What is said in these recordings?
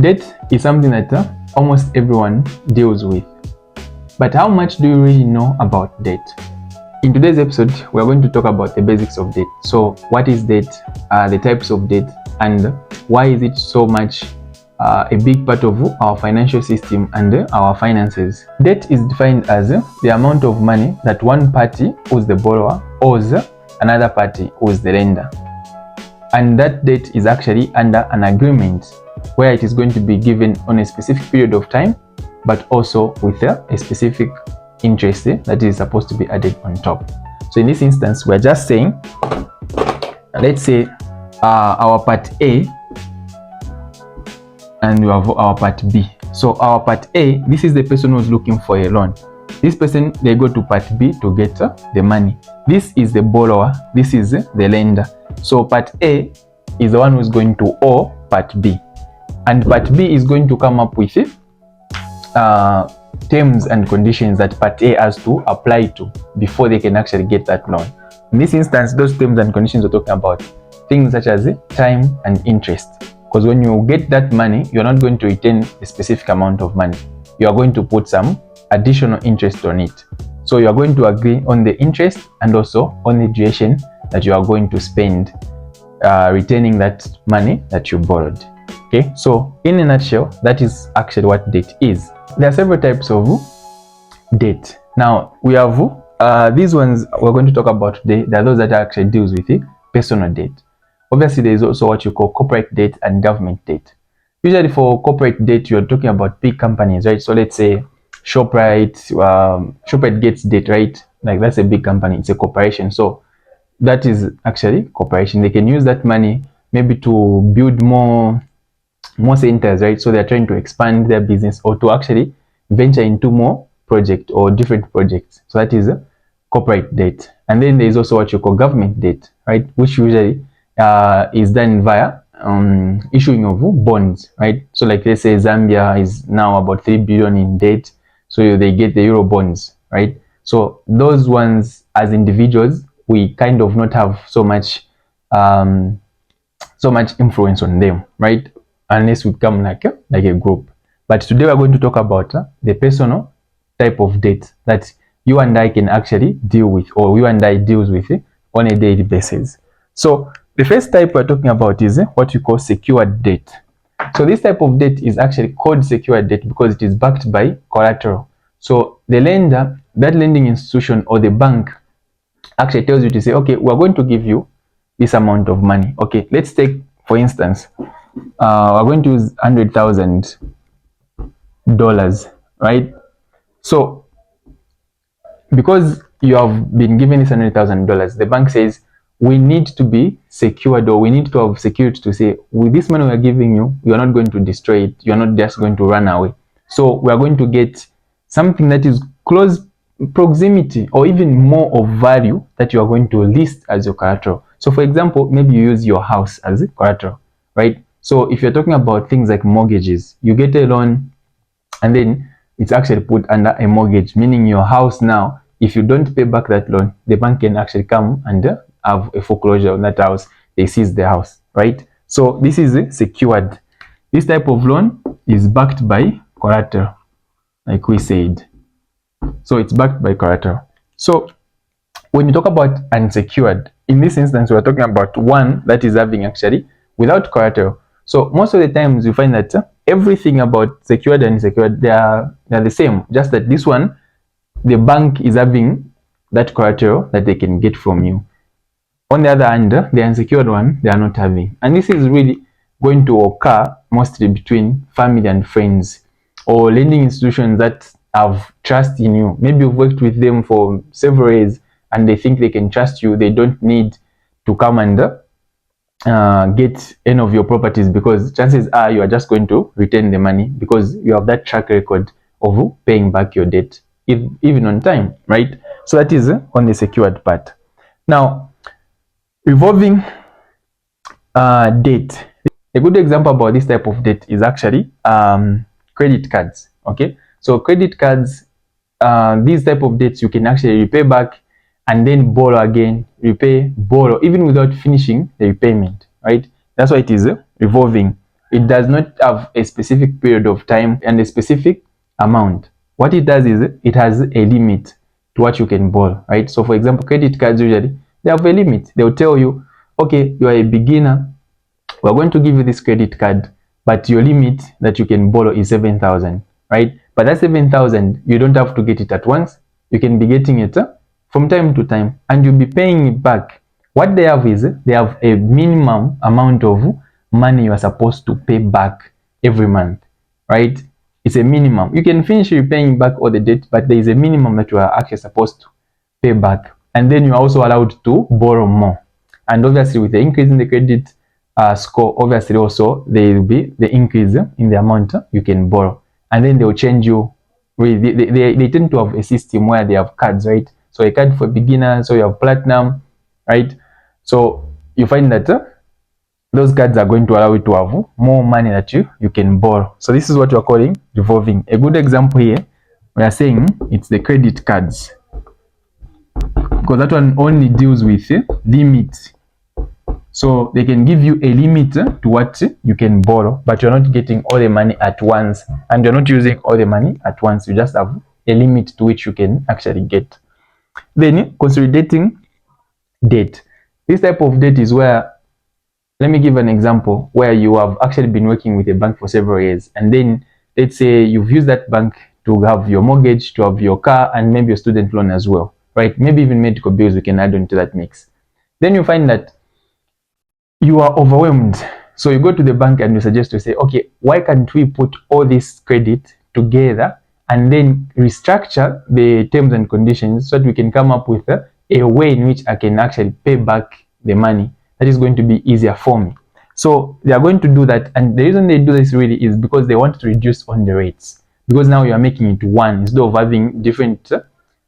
Debt is something that almost everyone deals with. But how much do you really know about debt? In today's episode, we're going to talk about the basics of debt. So what is debt, the types of debt, and why is it so much a big part of our financial system and our finances. Debt is defined as the amount of money that one party, who is the borrower, owes another party, who is the lender. And that debt is actually under an agreement where it is going to be given on a specific period of time, but also with a specific interest that is supposed to be added on top. So in this instance, we're just saying, let's say our part A and we have our part B. So our part A, this is the person who's looking for a loan. This person, they go to part B to get the money. This is the borrower, this is the lender. So part A is the one who's going to owe part B, and part B is going to come up with terms and conditions that part A has to apply to before they can actually get that loan. In this instance, those terms and conditions we're talking about things such as time and interest. Because when you get that money, you're not going to retain a specific amount of money. You are going to put some additional interest on it. So you are going to agree on the interest and also on the duration that you are going to spend retaining that money that you borrowed. Okay, so in a nutshell, that is actually what debt is. There are several types of debt. Now we have these ones we're going to talk about today. There are those that actually deals with personal debt. Obviously, there is also what you call corporate debt and government debt. Usually for corporate debt, you're talking about big companies, right? So let's say Shoprite gets debt, right? Like that's a big company, it's a corporation. So that is actually corporation. They can use that money maybe to build more centers, right? So they're trying to expand their business or to actually venture into more projects or different projects. So that is corporate debt. And then there is also what you call government debt, right? Which usually is done via issuing of bonds, right? So like let's say Zambia is now about 3 billion in debt, so they get the euro bonds, right? So those ones, as individuals, we kind of not have so much influence on them, right? Unless we come like a group. But today we're going to talk about the personal type of debt that you and I can actually deal with, or you and I deals with on a daily basis. So the first type we're talking about is what you call secured debt. So this type of debt is actually called secured debt because it is backed by collateral. So the lender, that lending institution or the bank actually tells you to say, okay, we're going to give you this amount of money. Okay, let's take, for instance, we're going to use $100,000, right? So because you have been given this $100,000, the bank says, we need to be secured, or we need to have security to say, with this money we're giving you, you're not going to destroy it, you're not just going to run away. So we're going to get something that is close proximity or even more of value that you are going to list as your collateral. So for example, maybe you use your house as a collateral, right? So if you're talking about things like mortgages, you get a loan and then it's actually put under a mortgage, meaning your house now, if you don't pay back that loan, the bank can actually come and have a foreclosure on that house, they seize the house, right? So this is secured. This type of loan is backed by collateral, like we said. So it's backed by collateral. So when you talk about unsecured, in this instance, we're talking about one that is having actually without collateral. So most of the times you find that everything about secured and unsecured, they're the same, just that this one, the bank is having that collateral that they can get from you. On the other hand, the unsecured one, they are not having. And this is really going to occur mostly between family and friends or lending institutions that have trust in you. Maybe you've worked with them for several years and they think they can trust you. They don't need to come and get any of your properties because chances are you are just going to retain the money because you have that track record of paying back your debt even on time, right? So that is on the secured part. Now, revolving debt. A good example about this type of debt is actually credit cards. Okay, so credit cards, these type of debts you can actually repay back and then borrow again, repay, borrow, even without finishing the repayment, right? That's why it is revolving. it does not have a specific period of time and a specific amount. What it does is it has a limit to what you can borrow, right? So for example, credit cards usually they have a limit. They'll tell you, okay, you are a beginner, we're going to give you this credit card, but your limit that you can borrow is 7,000, right? But that 7,000, you don't have to get it at once. You can be getting it from time to time, and you'll be paying it back. What they have is they have a minimum amount of money you are supposed to pay back every month, right? It's a minimum. You can finish repaying back all the debt, but there is a minimum that you are actually supposed to pay back. And then you're also allowed to borrow more. And obviously, with the increase in the credit score, obviously also there will be the increase in the amount you can borrow. And then they'll change you. They tend to have a system where they have cards, right? So a card for beginners, so you have platinum, right? So you find that those cards are going to allow you to have more money that you can borrow. So this is what we're calling revolving. A good example here, we are saying it's the credit cards, because that one only deals with limit. So they can give you a limit to what you can borrow, but you're not getting all the money at once, and you're not using all the money at once. You just have a limit to which you can actually get. Then consolidating debt. This type of debt is where, let me give an example, where you have actually been working with a bank for several years, and then let's say you've used that bank to have your mortgage, to have your car, and maybe your student loan as well, right? Maybe even medical bills we can add on to that mix. Then you find that you are overwhelmed. So you go to the bank and you suggest to say, okay, why can't we put all this credit together and then restructure the terms and conditions so that we can come up with a way in which I can actually pay back the money that is going to be easier for me. So they are going to do that, and the reason they do this really is because they want to reduce on the rates, because now you are making it one instead of having different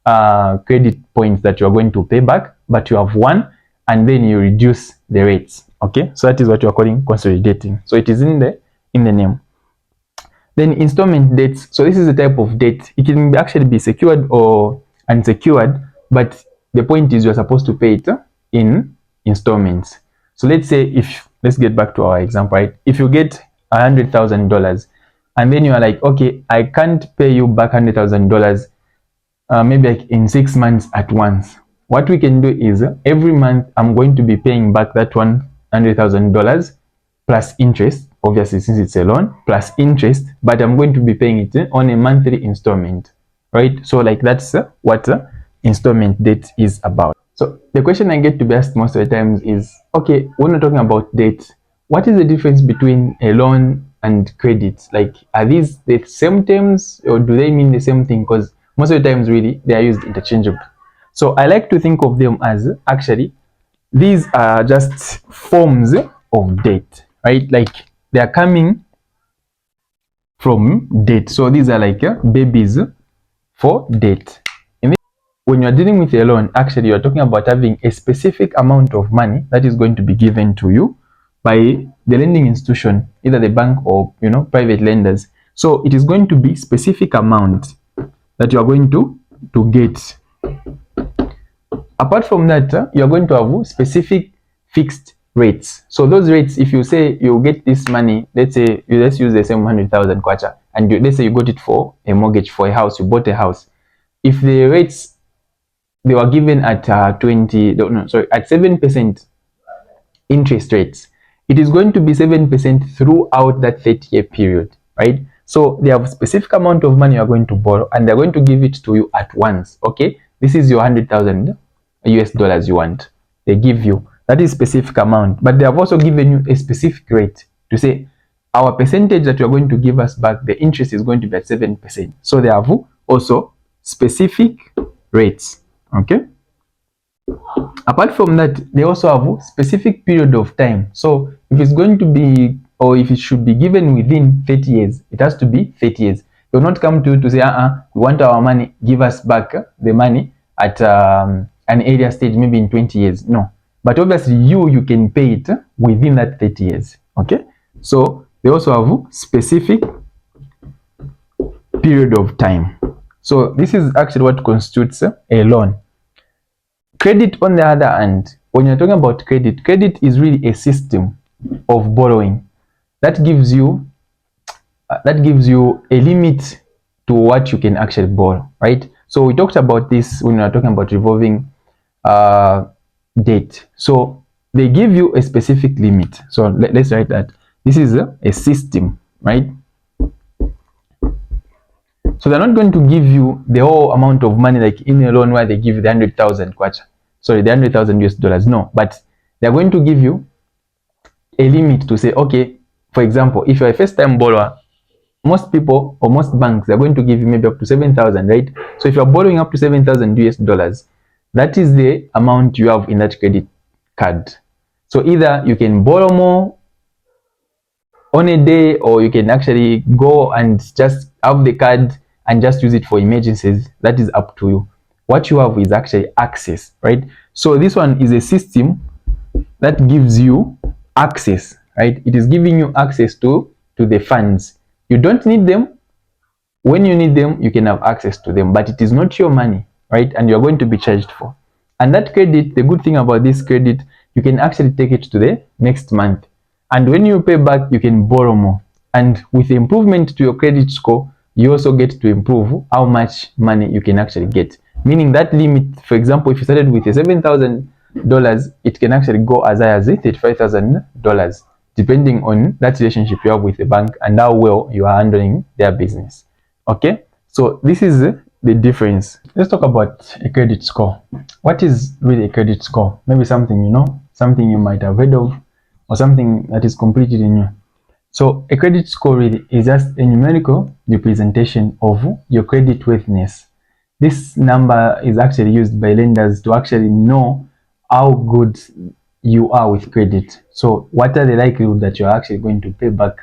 credit points that you are going to pay back, but you have one, and then you reduce the rates. Okay, so that is what you are calling consolidating. So it is in the name. Then installment debts. So this is a type of debt. It can actually be secured or unsecured, but the point is you are supposed to pay it in installments. So let's say let's get back to our example, right? If you get $100,000 and then you are like, okay, I can't pay you back $100,000 maybe like in 6 months at once. What we can do is every month I'm going to be paying back that $100,000 plus interest, obviously since it's a loan, plus interest, but I'm going to be paying it on a monthly installment, right? So like that's what installment debt is about. So the question I get to be asked most of the times is, okay, when we're talking about debt, what is the difference between a loan and credit? Like, are these the same terms or do they mean the same thing? Because most of the times really they are used interchangeably. So I like to think of them as actually these are just forms of debt, right? Like they are coming from debt. So these are like babies for debt. When you're dealing with a loan, actually you're talking about having a specific amount of money that is going to be given to you by the lending institution, either the bank or private lenders. So it is going to be specific amount that you are going to get. Apart from that, you are going to have specific fixed rates. So those rates, if you say you get this money, let's say let's use the same 100,000 kwacha, and let's say you got it for a mortgage for a house, you bought a house. If the rates they were given at 7% interest rates, it is going to be 7% throughout that 30-year period, right? So they have a specific amount of money you are going to borrow, and they're going to give it to you at once. Okay, this is your 100,000 US dollars you want. They give you that is specific amount, but they have also given you a specific rate to say our percentage that you're going to give us back, the interest is going to be at 7%. So they have also specific rates. Okay, apart from that, they also have a specific period of time. So if it's going to be, or if it should be given within 30 years, it has to be 30 years. They will not come to you to say, we want our money, give us back the money at an earlier stage, maybe in 20 years. No, but obviously you can pay it within that 30 years. Okay, so they also have a specific period of time. So this is actually what constitutes a loan. Credit, on the other hand, when you're talking about credit is really a system of borrowing that gives you a limit to what you can actually borrow, right? So we talked about this when we were talking about revolving debt. So they give you a specific limit. So let's write that this is a system, right? So they're not going to give you the whole amount of money like in a loan where they give you the 100,000 kwacha. Sorry, the 100,000 US dollars. No, but they're going to give you a limit to say, okay, for example, if you're a first-time borrower, most people or most banks are going to give you maybe up to 7,000, right? So if you're borrowing up to 7,000 US dollars, that is the amount you have in that credit card. So either you can borrow more on a day, or you can actually go and just have the card and just use it for emergencies. That is up to you. What you have is actually access, right? So this one is a system that gives you access, right? It is giving you access to the funds. You don't need them. When you need them, you can have access to them, but it is not your money, right? And you're going to be charged for. And that credit, the good thing about this credit, you can actually take it to the next month. And when you pay back, you can borrow more. And with the improvement to your credit score, you also get to improve how much money you can actually get. Meaning that limit, for example, if you started with a $7,000, it can actually go as high as $35,000, depending on that relationship you have with the bank and how well you are handling their business. Okay, so this is the difference. Let's talk about a credit score. What is really a credit score? Maybe something you know, something you might have heard of, or something that is completely new. So a credit score really is just a numerical representation of your credit worthiness. This number is actually used by lenders to actually know how good you are with credit. So what are the likelihood that you're actually going to pay back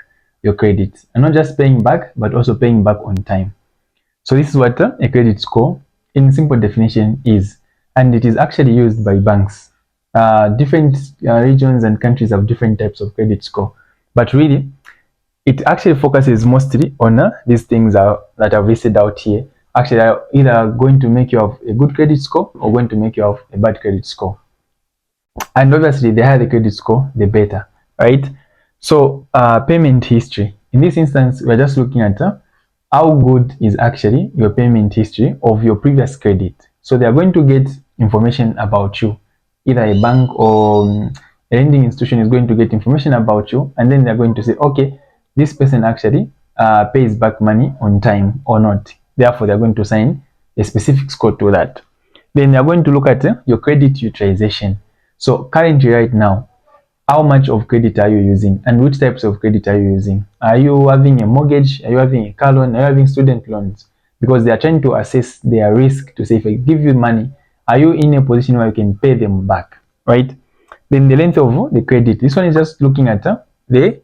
your credit, and not just paying back, but also paying back on time. So this is what a credit score in simple definition is, and it is actually used by banks. Different regions and countries have different types of credit score, but really it actually focuses mostly on these things that I've listed out here. Actually, are either going to make you have a good credit score or going to make you have a bad credit score. And obviously, the higher the credit score, the better, right? So payment history. In this instance, we're just looking at how good is actually your payment history of your previous credit. So they are going to get information about you. Either a bank or a lending institution is going to get information about you, and then they're going to say, okay, this person actually pays back money on time or not. Therefore, they're going to assign a specific score to that. Then they're going to look at your credit utilization. So currently right now, how much of credit are you using, and which types of credit are you using? Are you having a mortgage? Are you having a car loan? Are you having student loans? Because they are trying to assess their risk to say, if I give you money, are you in a position where you can pay them back, right? Then the length of the credit. This one is just looking at the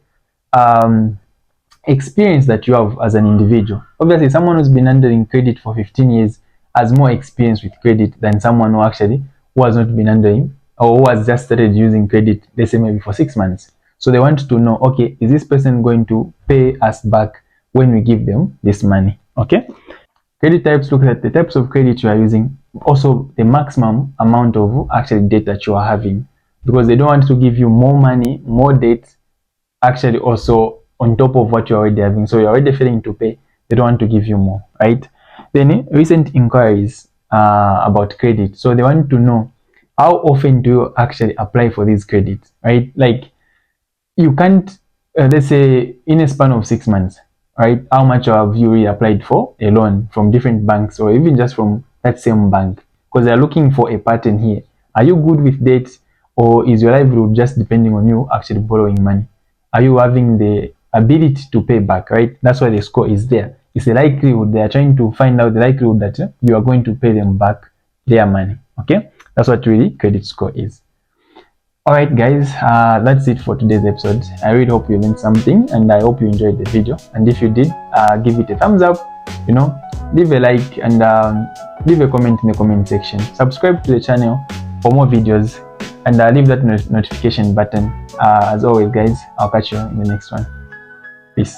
experience that you have as an individual. Obviously, someone who's been handling credit for 15 years has more experience with credit than someone who has not been handling, or who has just started using credit, let's say maybe for 6 months. So they want to know, okay, is this person going to pay us back when we give them this money? Okay. Credit types, look at the types of credit you are using, also the maximum amount of actually debt that you are having, because they don't want to give you more money, more debt, actually also on top of what you're already having. So you're already failing to pay, they don't want to give you more, right? Then recent inquiries about credit. So they want to know, how often do you actually apply for these credits, right? Like you can't, let's say in a span of 6 months, right? How much have you really applied for a loan from different banks, or even just from that same bank? Because they're looking for a pattern here. Are you good with debt, or is your livelihood just depending on you actually borrowing money? Are you having the ability to pay back, right? That's why the score is there. It's a likelihood. They are trying to find out the likelihood that you are going to pay them back their money. Okay, that's what really credit score is. All right, guys, that's it for today's episode. I really hope you learned something, and I hope you enjoyed the video. And if you did, give it a thumbs up, leave a like, and leave a comment in the comment section. Subscribe to the channel for more videos, and leave that notification button. As always, guys, I'll catch you in the next one. Peace.